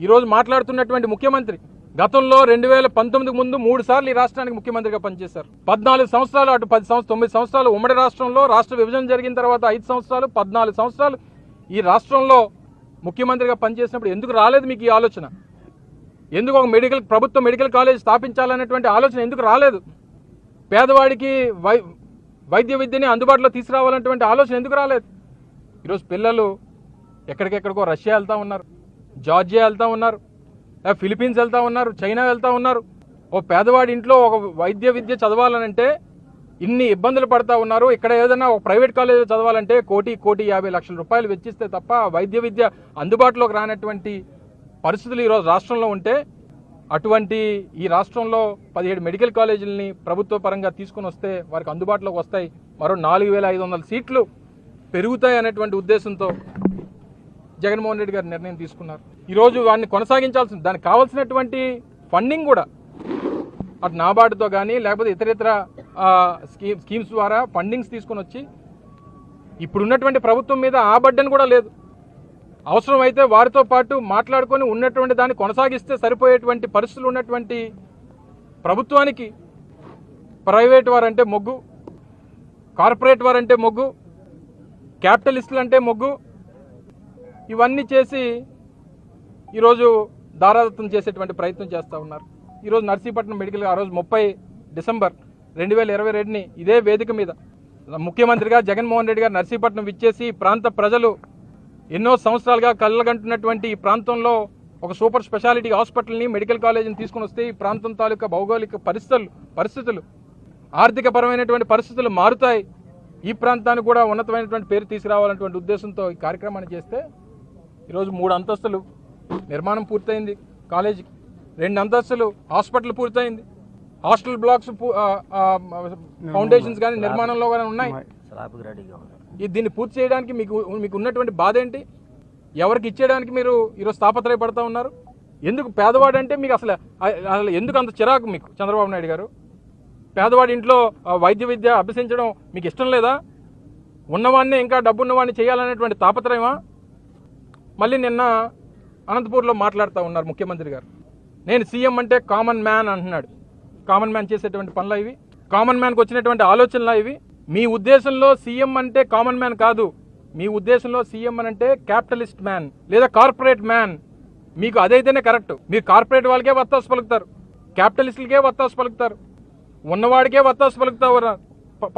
ఈరోజు మాట్లాడుతున్నటువంటి ముఖ్యమంత్రి గతంలో 2019 ముందు 3 సార్లు ఈ రాష్ట్రానికి ముఖ్యమంత్రిగా పనిచేశారు. 14 సంవత్సరాలు అటు 9 సంవత్సరాలు ఉమ్మడి రాష్ట్రంలో రాష్ట్ర విభజన జరిగిన తర్వాత 5 సంవత్సరాలు 14 సంవత్సరాలు ఈ రాష్ట్రంలో ముఖ్యమంత్రిగా పనిచేసినప్పుడు ఎందుకు రాలేదు మీకు ఈ ఆలోచన? ఎందుకు ఒక ప్రభుత్వ మెడికల్ కాలేజ్ స్థాపించాలనేటువంటి ఆలోచన ఎందుకు రాలేదు? పేదవాడికి వైద్య విద్యని అందుబాటులో తీసుకురావాలనేటువంటి ఆలోచన ఎందుకు రాలేదు? ఈరోజు పిల్లలు ఎక్కడికెక్కడికో రష్యా వెళ్తూ ఉన్నారు, జార్జియా వెళ్తూ ఉన్నారు, ఫిలిపీన్స్ వెళ్తూ ఉన్నారు, చైనా వెళ్తూ ఉన్నారు. ఓ పేదవాడి ఇంట్లో ఒక వైద్య విద్య చదవాలనంటే ఇన్ని ఇబ్బందులు పడతా ఉన్నారు. ఇక్కడ ఏదైనా ఒక ప్రైవేట్ కాలేజీలో చదవాలంటే 1,50 లక్షల రూపాయలు వెచ్చిస్తే తప్ప వైద్య విద్య అందుబాటులోకి రానటువంటి పరిస్థితులు ఈరోజు రాష్ట్రంలో ఉంటే, అటువంటి ఈ రాష్ట్రంలో 17 మెడికల్ కాలేజీలని ప్రభుత్వ పరంగా తీసుకుని వస్తే వారికి అందుబాటులోకి వస్తాయి, మరో 4,500 సీట్లు పెరుగుతాయి అనేటువంటి ఉద్దేశంతో జగన్మోహన్ రెడ్డి గారు నిర్ణయం తీసుకున్నారు. ఈరోజు వాడిని కొనసాగించాల్సింది, దానికి కావాల్సినటువంటి ఫండింగ్ కూడా అటు నాబార్డుతో కానీ లేకపోతే ఇతర స్కీమ్స్ ద్వారా ఫండింగ్స్ తీసుకొని వచ్చి ఇప్పుడున్నటువంటి ప్రభుత్వం మీద ఆ బడ్డను కూడా లేదు. అవసరమైతే వారితో పాటు మాట్లాడుకొని ఉన్నటువంటి దాన్ని కొనసాగిస్తే సరిపోయేటువంటి పరిస్థితులు ఉన్నటువంటి ప్రభుత్వానికి ప్రైవేట్ వారంటే మొగ్గు, కార్పొరేట్ వారంటే మొగ్గు, క్యాపిటలిస్టులు అంటే మొగ్గు, ఇవన్నీ చేసి ఈరోజు దారాదత్తం చేసేటువంటి ప్రయత్నం చేస్తూ ఉన్నారు. ఈరోజు నర్సీపట్నం మెడికల్ ఆ రోజు 30 డిసెంబర్ 2022ని ఇదే వేదిక మీద ముఖ్యమంత్రిగా జగన్మోహన్ రెడ్డి గారు నర్సీపట్నం విచ్చేసి ప్రాంత ప్రజలు ఎన్నో సంవత్సరాలుగా కళ్ళగంటున్నటువంటి ఈ ప్రాంతంలో ఒక సూపర్ స్పెషాలిటీ హాస్పిటల్ని మెడికల్ కాలేజీని తీసుకుని వస్తే ఈ ప్రాంతం తాలూకా భౌగోళిక పరిస్థితులు ఆర్థిక పరమైనటువంటి పరిస్థితులు మారుతాయి, ఈ ప్రాంతానికి కూడా ఉన్నతమైనటువంటి పేరు తీసుకురావాలనేటువంటి ఉద్దేశంతో ఈ కార్యక్రమాన్ని చేస్తే ఈరోజు 3 అంతస్తులు నిర్మాణం పూర్తయింది కాలేజీకి, 2 అంతస్తులు హాస్పిటల్ పూర్తయింది, హాస్టల్ బ్లాక్స్ ఫౌండేషన్స్ కానీ నిర్మాణంలో కానీ ఉన్నాయి. దీన్ని పూర్తి చేయడానికి మీకు ఉన్నటువంటి బాధ ఏంటి? ఎవరికి ఇచ్చేయడానికి మీరు ఈరోజు తాపత్రయపడతా ఉన్నారు? ఎందుకు పేదవాడు అంటే మీకు అసలు ఎందుకు అంత చిరాకు మీకు? చంద్రబాబు నాయుడు గారు పేదవాడి ఇంట్లో వైద్య విద్య అభ్యసించడం మీకు ఇష్టం లేదా? ఉన్నవాడిని ఇంకా డబ్బున్నవాడిని చేయాలనేటువంటి తాపత్రయమా? మళ్ళీ నిన్న అనంతపూర్లో మాట్లాడుతూ ఉన్నారు ముఖ్యమంత్రి గారు, నేను సీఎం అంటే కామన్ మ్యాన్ అంటున్నాడు. కామన్ మ్యాన్ చేసేటువంటి పనులా ఇవి? కామన్ మ్యాన్కి వచ్చినటువంటి ఆలోచనలా ఇవి? మీ ఉద్దేశంలో సీఎం అంటే కామన్ మ్యాన్ కాదు, మీ ఉద్దేశంలో సీఎం అని అంటే క్యాపిటలిస్ట్ మ్యాన్ లేదా కార్పొరేట్ మ్యాన్. మీకు అదైతేనే కరెక్ట్. మీరు కార్పొరేట్ వాళ్ళకే వత్తాసు పలుకుతారు, క్యాపిటలిస్టులకే వత్తాసు పలుకుతారు, ఉన్నవాడికే వత్తాసు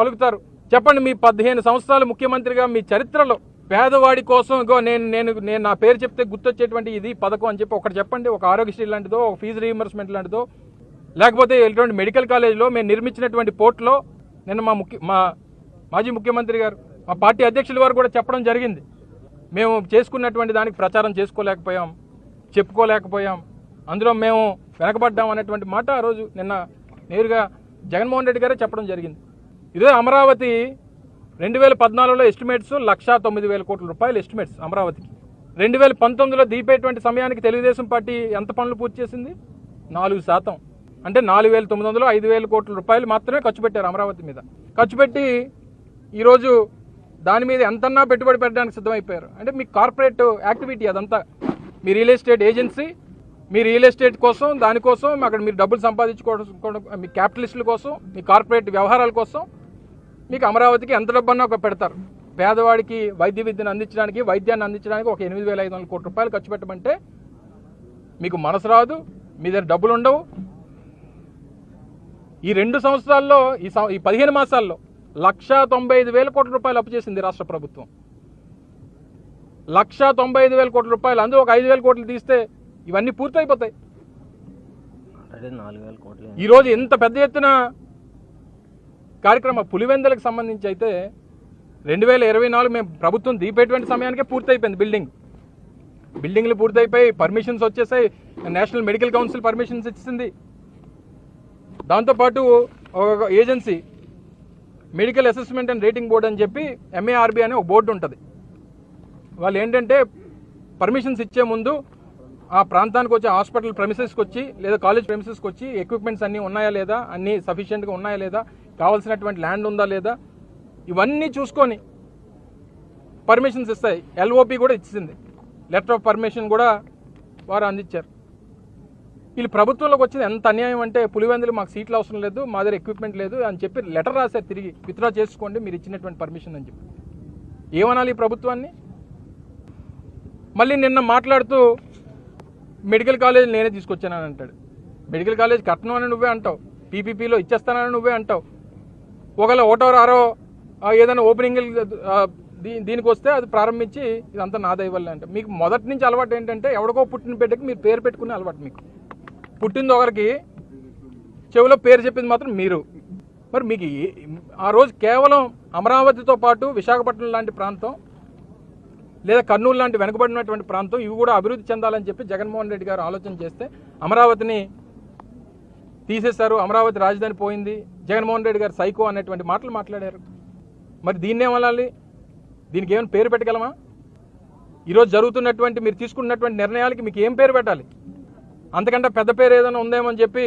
పలుకుతారు. చెప్పండి, మీ 15 సంవత్సరాలు ముఖ్యమంత్రిగా మీ చరిత్రలో పేదవాడి కోసం ఇగో నేను నా పేరు చెప్తే గుర్తొచ్చేటువంటి ఇది పథకం అని చెప్పి ఒకటి చెప్పండి. ఒక ఆరోగ్యశ్రీ లాంటిదో, ఒక ఫీజు రీయింబర్స్మెంట్ లాంటిదో, లేకపోతే ఇటువంటి మెడికల్ కాలేజ్లో మేము నిర్మించినటువంటి పోర్టులో నిన్న మా మాజీ ముఖ్యమంత్రి గారు, మా పార్టీ అధ్యక్షుల వారు కూడా చెప్పడం జరిగింది, మేము చేసుకున్నటువంటి దానికి ప్రచారం చేసుకోలేకపోయాం, చెప్పుకోలేకపోయాం, అందులో మేము వెనకబడ్డాం అనేటువంటి మాట ఆ రోజు నిన్న నేరుగా జగన్మోహన్ రెడ్డి గారే చెప్పడం జరిగింది. ఇదే అమరావతి 2014లో ఎస్టిమేట్స్ 1,09,000 కోట్ల రూపాయలు ఎస్టిమేట్స్ అమరావతికి. 2019లో దీపేటువంటి సమయానికి తెలుగుదేశం పార్టీ ఎంత పనులు పూర్తి చేసింది? 4%. అంటే 4,900 5,000 కోట్ల రూపాయలు మాత్రమే ఖర్చు పెట్టారు అమరావతి మీద. ఖర్చు పెట్టి ఈరోజు దాని మీద ఎంతన్నా పెట్టుబడి పెట్టడానికి సిద్ధమైపోయారు. అంటే మీ కార్పొరేట్ యాక్టివిటీ అదంతా. మీ రియల్ ఎస్టేట్ ఏజెన్సీ, మీ రియల్ ఎస్టేట్ కోసం, దానికోసం అక్కడ మీరు డబ్బులు సంపాదించుకోవడం, మీ క్యాపిటలిస్టుల కోసం, మీ కార్పొరేట్ వ్యవహారాల కోసం మీకు అమరావతికి ఎంత డబ్బన్నా ఒక పెడతారు. పేదవాడికి వైద్య విద్యను అందించడానికి, వైద్యాన్ని అందించడానికి ఒక 8,500 కోట్ల రూపాయలు ఖర్చు పెట్టమంటే మీకు మనసు రాదు, మీ దగ్గర డబ్బులు ఉండవు. ఈ 2 సంవత్సరాల్లో ఈ 15 మాసాల్లో 1,95,000 కోట్ల రూపాయలు అప్పు చేసింది రాష్ట్ర ప్రభుత్వం. 1,95,000 కోట్ల రూపాయలు, అందులో ఒక 5,000 కోట్లు తీస్తే ఇవన్నీ పూర్తయిపోతాయి. ఈరోజు ఇంత పెద్ద ఎత్తున కార్యక్రమం పులివెందులకు సంబంధించి అయితే 2024 మేము ప్రభుత్వం దీపేటువంటి సమయానికే పూర్తయిపోయింది. బిల్డింగ్లు పూర్తయిపోయి పర్మిషన్స్ వచ్చేసాయి, నేషనల్ మెడికల్ కౌన్సిల్ పర్మిషన్స్ ఇచ్చింది. దాంతోపాటు ఒక agency medical assessment and rating board అని చెప్పి MARB అనే ఒక బోర్డు ఉంటుంది. వాళ్ళు ఏంటంటే పర్మిషన్స్ ఇచ్చే ముందు ఆ ప్రాంతానికి వచ్చి హాస్పిటల్ ప్రెమిసెస్కి వచ్చి లేదా కాలేజ్ ప్రెమిసెస్కి వచ్చి ఎక్విప్మెంట్స్ అన్నీ ఉన్నాయా లేదా, అన్నీ సఫిషియెంట్గా ఉన్నాయా లేదా, కావాల్సినటువంటి ల్యాండ్ ఉందా లేదా, ఇవన్నీ చూసుకొని పర్మిషన్స్ ఇస్తాయి. LOP కూడా ఇచ్చింది, లెటర్ ఆఫ్ పర్మిషన్ కూడా వారు అందించారు. వీళ్ళు ప్రభుత్వంలోకి వచ్చింది ఎంత అన్యాయం అంటే, పులివెందులు మాకు సీట్లు అవసరం లేదు, మా దగ్గర ఎక్విప్మెంట్ లేదు అని చెప్పి లెటర్ రాశారు, తిరిగి విత్డ్రా చేసుకోండి మీరు ఇచ్చినటువంటి పర్మిషన్ అని చెప్పి. ఏమనాలి ఈ ప్రభుత్వాన్ని? మళ్ళీ నిన్న మాట్లాడుతూ మెడికల్ కాలేజ్ నేనే తీసుకొచ్చానని అంటాడు. మెడికల్ కాలేజ్ కట్టను అని నువ్వే అంటావు, పీపీపీలో ఇచ్చేస్తానని నువ్వే అంటావు. ఒకవేళ ఒకటో రారో ఏదైనా ఓపెనింగ్ దీనికి వస్తే అది ప్రారంభించి ఇదంతా నా దయ వల్లే అంటే, మీకు మొదటి నుంచి అలవాటు ఏంటంటే ఎవరికో పుట్టిన బిడ్డకి మీరు పేరు పెట్టుకునే అలవాటు. మీకు పుట్టింది ఒకరికి, చెవిలో పేరు చెప్పింది మాత్రం మీరు. మరి మీకు ఆ రోజు కేవలం అమరావతితో పాటు విశాఖపట్నం లాంటి ప్రాంతం లేదా కర్నూలు లాంటి వెనుకబడినటువంటి ప్రాంతం ఇవి కూడా అభివృద్ధి చెందాలని చెప్పి జగన్మోహన్ రెడ్డి గారు ఆలోచన చేస్తే అమరావతిని తీసేశారు, అమరావతి రాజధాని పోయింది, జగన్మోహన్ రెడ్డి గారు సైకో అనేటువంటి మాటలు మాట్లాడారు. మరి దీన్నేమనాలి? దీనికి ఏమైనా పేరు పెట్టగలమా? ఈరోజు జరుగుతున్నటువంటి మీరు తీసుకున్నటువంటి నిర్ణయాలకి మీకు ఏం పేరు పెట్టాలి? అంతకంటే పెద్ద పేరు ఏదైనా ఉందేమో అని చెప్పి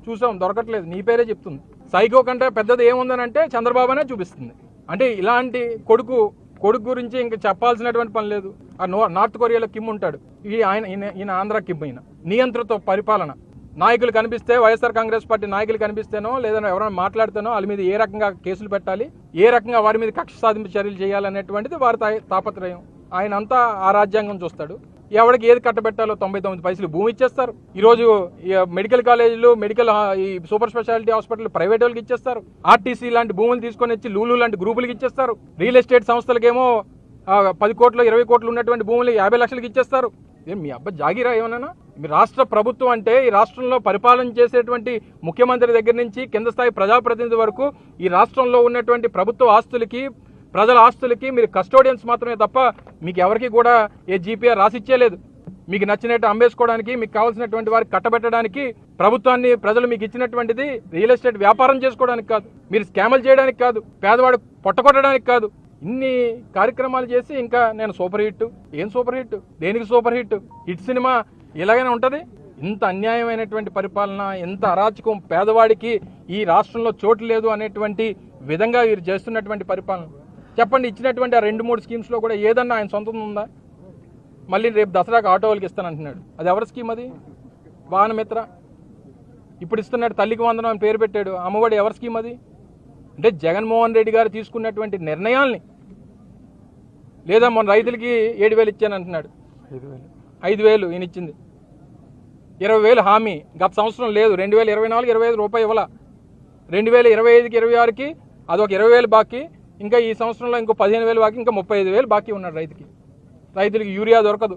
చూసాం, దొరకట్లేదు. నీ పేరే చెప్తుంది. సైకో కంటే పెద్దది ఏముందని అంటే చంద్రబాబు అనే చూపిస్తుంది. అంటే ఇలాంటి కొడుకు గురించి ఇంకా చెప్పాల్సినటువంటి పని లేదు. ఆ నార్త్ కొరియాలో కిమ్ ఉంటాడు, ఈయన ఆంధ్ర కిమ్. ఈయన నియంత్రణతో పరిపాలన. నాయకులు కనిపిస్తే, వైఎస్ఆర్ కాంగ్రెస్ పార్టీ నాయకులు కనిపిస్తేనో లేదా ఎవరైనా మాట్లాడితేనో వాళ్ళ మీద ఏ రకంగా కేసులు పెట్టాలి, ఏ రకంగా వారి మీద కక్ష సాధింపు చర్యలు చేయాలనేటువంటిది వారి తాపత్రయం. ఆయన అంతా ఆ రాజ్యాంగం చూస్తాడు. ఎవరికి ఏది కట్టబెట్టాలో 99 పైసలు భూమి ఇచ్చేస్తారు. ఈరోజు మెడికల్ కాలేజీలు, ఈ సూపర్ స్పెషాలిటీ హాస్పిటల్ ప్రైవేట్ వాళ్ళకి ఇచ్చేస్తారు. ఆర్టీసీ లాంటి భూములు తీసుకొని వచ్చి లూలు లాంటి గ్రూపులకి ఇచ్చేస్తారు. రియల్ ఎస్టేట్ సంస్థలకేమో 10 కోట్లు 20 కోట్లు ఉన్నటువంటి భూములు 50 లక్షలకి ఇచ్చేస్తారు. మీ అబ్బా జాగిరా ఏమన్నా? మీ రాష్ట్ర ప్రభుత్వం అంటే ఈ రాష్ట్రంలో పరిపాలన చేసేటువంటి ముఖ్యమంత్రి దగ్గర నుంచి కింద స్థాయి ప్రజాప్రతినిధి వరకు ఈ రాష్ట్రంలో ఉన్నటువంటి ప్రభుత్వ ఆస్తులకి, ప్రజల ఆస్తులకి మీరు కస్టోడియన్స్ మాత్రమే తప్ప మీకు ఎవరికి కూడా ఏ జీపీఆర్ రాసిచ్చేలేదు. మీకు నచ్చినట్టు అమ్మేసుకోవడానికి, మీకు కావాల్సినటువంటి వారికి కట్టబెట్టడానికి, ప్రభుత్వాన్ని ప్రజలు మీకు ఇచ్చినటువంటిది రియల్ ఎస్టేట్ వ్యాపారం చేసుకోవడానికి కాదు, మీరు స్కాములు చేయడానికి కాదు, పేదవాడు పొట్టకొట్టడానికి కాదు. ఇన్ని కార్యక్రమాలు చేసి ఇంకా నేను సూపర్ హిట్. ఏం సూపర్ హిట్? దేనికి సూపర్ హిట్? హిట్ సినిమా ఇలాగైనా ఉంటుంది? ఇంత అన్యాయమైనటువంటి పరిపాలన, ఎంత అరాచకం, పేదవాడికి ఈ రాష్ట్రంలో చోటు లేదు అనేటువంటి విధంగా వీరు చేస్తున్నటువంటి పరిపాలన. చెప్పండి, ఇచ్చినటువంటి ఆ 2-3 స్కీమ్స్లో కూడా ఏదన్నా ఆయన సొంతం ఉందా? మళ్ళీ రేపు దసరాకు ఆటో వాళ్ళకి ఇస్తానంటున్నాడు. అది ఎవరి స్కీమ్? అది వాహనమిత్ర. ఇప్పుడు ఇస్తున్నాడు తల్లికి వందనం అని పేరు పెట్టాడు. అమ్మఒడి ఎవరి స్కీమ్ అది? అంటే జగన్మోహన్ రెడ్డి గారు తీసుకున్నటువంటి నిర్ణయాల్ని, లేదా మొన్న రైతులకి 7,000 ఇచ్చాను అంటున్నాడు. 5,000 ఈయన ఇచ్చింది. 20,000 హామీ గత సంవత్సరం లేదు. 2024 25 రూపాయలు ఇవ్వాల. 2025కి 26కి అదొక 20,000 బాకీ. ఇంకా ఈ సంవత్సరంలో ఇంకో 15,000 బాకీ, ఇంకా 35,000 బాకీ ఉన్నాడు రైతులకి యూరియా దొరకదు.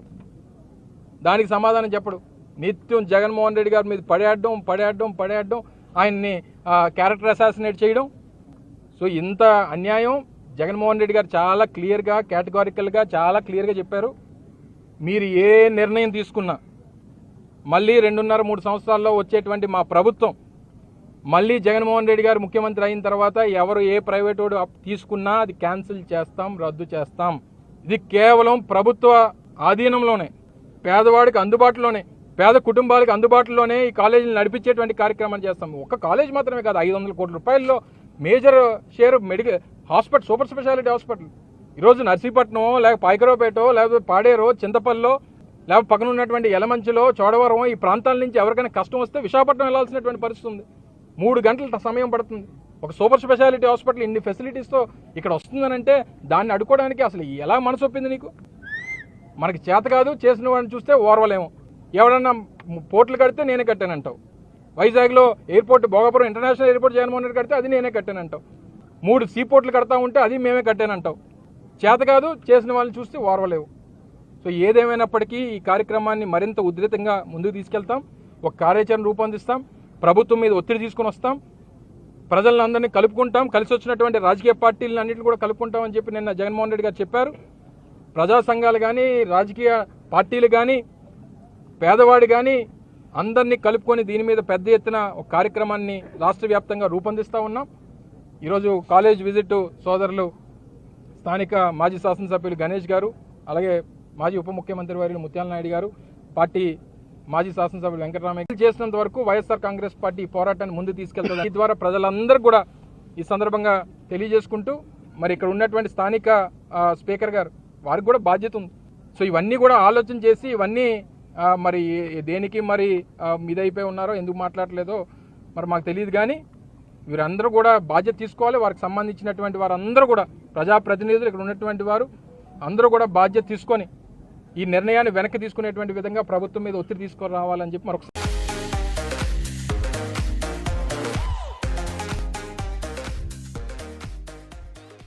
దానికి సమాధానం చెప్పడు. నిత్యం జగన్మోహన్ రెడ్డి గారి మీద పడేయడం, ఆయన్ని క్యారెక్టర్ అసాసినేట్ చేయడం. సో ఇంత అన్యాయం జగన్మోహన్ రెడ్డి గారు చాలా క్లియర్గా, కేటగారికల్గా చాలా క్లియర్గా చెప్పారు. మీరు ఏ నిర్ణయం తీసుకున్నా మళ్ళీ 2.5-3 సంవత్సరాల్లో వచ్చేటువంటి మా ప్రభుత్వం, మళ్ళీ జగన్మోహన్ రెడ్డి గారు ముఖ్యమంత్రి అయిన తర్వాత ఎవరు ఏ ప్రైవేట్ వాడు తీసుకున్నా అది క్యాన్సిల్ చేస్తాం, రద్దు చేస్తాం. ఇది కేవలం ప్రభుత్వ ఆధీనంలోనే, పేదవాడికి అందుబాటులోనే, పేద కుటుంబాలకు అందుబాటులోనే ఈ కాలేజీలు నడిపించేటువంటి కార్యక్రమాలు చేస్తాం. ఒక్క కాలేజ్ మాత్రమే కాదు, 500 కోట్ల రూపాయల్లో major share medical hospital, super speciality hospital. ఈరోజు నర్సీపట్నం, లేక పాయకరావుపేట, లేకపోతే పాడేరు, చింతపల్లిలో, లేకపోతే పక్కన ఉన్నటువంటి యలమంచిలో, చోడవరం, ఈ ప్రాంతాల నుంచి ఎవరికైనా కష్టం వస్తే విశాఖపట్నం వెళ్లాల్సినటువంటి పరిస్థితి ఉంది. 3 గంటల సమయం పడుతుంది. ఒక సూపర్ స్పెషాలిటీ హాస్పిటల్ ఇన్ని ఫెసిలిటీస్తో ఇక్కడ వస్తుందనంటే దాన్ని అడుకోవడానికి అసలు ఎలా మనసు ఒప్పింది నీకు? మనకి చేత కాదు, చేసిన వాడిని చూస్తే ఓర్వలేము. ఎవడన్నా పోర్టులు కడితే నేనే కట్టానంటావు. వైజాగ్లో airport, Bhogapuram international airport Jaganmohan Reddy కడితే అది నేనే కట్టానంటావు. 3 సీపోర్ట్లు కడతా ఉంటే అది మేమే కట్టానంటావు. చేత కాదు, చేసిన వాళ్ళని చూస్తే ఓర్వలేవు. సో ఏదేమైనప్పటికీ ఈ కార్యక్రమాన్ని మరింత ఉధృతంగా ముందుకు తీసుకెళ్తాం. ఒక కార్యాచరణ రూపొందిస్తాం, ప్రభుత్వం మీద ఒత్తిడి తీసుకొని వస్తాం, ప్రజలందరినీ కలుపుకుంటాం, కలిసి వచ్చినటువంటి రాజకీయ పార్టీలను అన్నింటిని కూడా కలుపుకుంటామని చెప్పి నిన్న జగన్మోహన్ రెడ్డి గారు చెప్పారు. ప్రజా సంఘాలు కానీ, రాజకీయ పార్టీలు కానీ, పేదవాడు కానీ అందరినీ కలుపుకొని దీని మీద పెద్ద ఎత్తున ఒక కార్యక్రమాన్ని రాష్ట్ర వ్యాప్తంగా రూపొందిస్తూ ఉన్నాం. ఈరోజు కాలేజ్ విజిట్ సోదరులు స్థానిక మాజీ శాసనసభ్యులు గణేష్ గారు, అలాగే మాజీ ఉప ముఖ్యమంత్రి వర్యులు ముత్యాల నాయుడు గారు, పార్టీ మాజీ శాసనసభ్యులు వెంకటరామయ్య చేసినంత వరకు వైఎస్ఆర్ కాంగ్రెస్ పార్టీ ఈ పోరాటాన్ని ముందు తీసుకెళ్తుంది. ఈ ద్వారా ప్రజలందరూ కూడా ఈ సందర్భంగా తెలియజేసుకుంటూ, మరి ఇక్కడ ఉన్నటువంటి స్థానిక స్పీకర్ గారు వారికి కూడా బాధ్యత ఉంది. సో ఇవన్నీ కూడా ఆలోచన చేసి ఇవన్నీ మరి దేనికి మరి ఇదైపోయి ఉన్నారో, ఎందుకు మాట్లాడలేదో మరి మాకు తెలియదు. కానీ వీరందరూ కూడా బాధ్యత తీసుకోవాలి. వారికి సంబంధించినటువంటి వారందరూ కూడా, ప్రజాప్రతినిధులు ఇక్కడ ఉన్నటువంటి వారు అందరూ కూడా బాధ్యత తీసుకొని ఈ నిర్ణయాన్ని వెనక్కి తీసుకునేటువంటి విధంగా ప్రభుత్వం మీద ఒత్తిడి తీసుకొని రావాలని చెప్పి మరొకసారి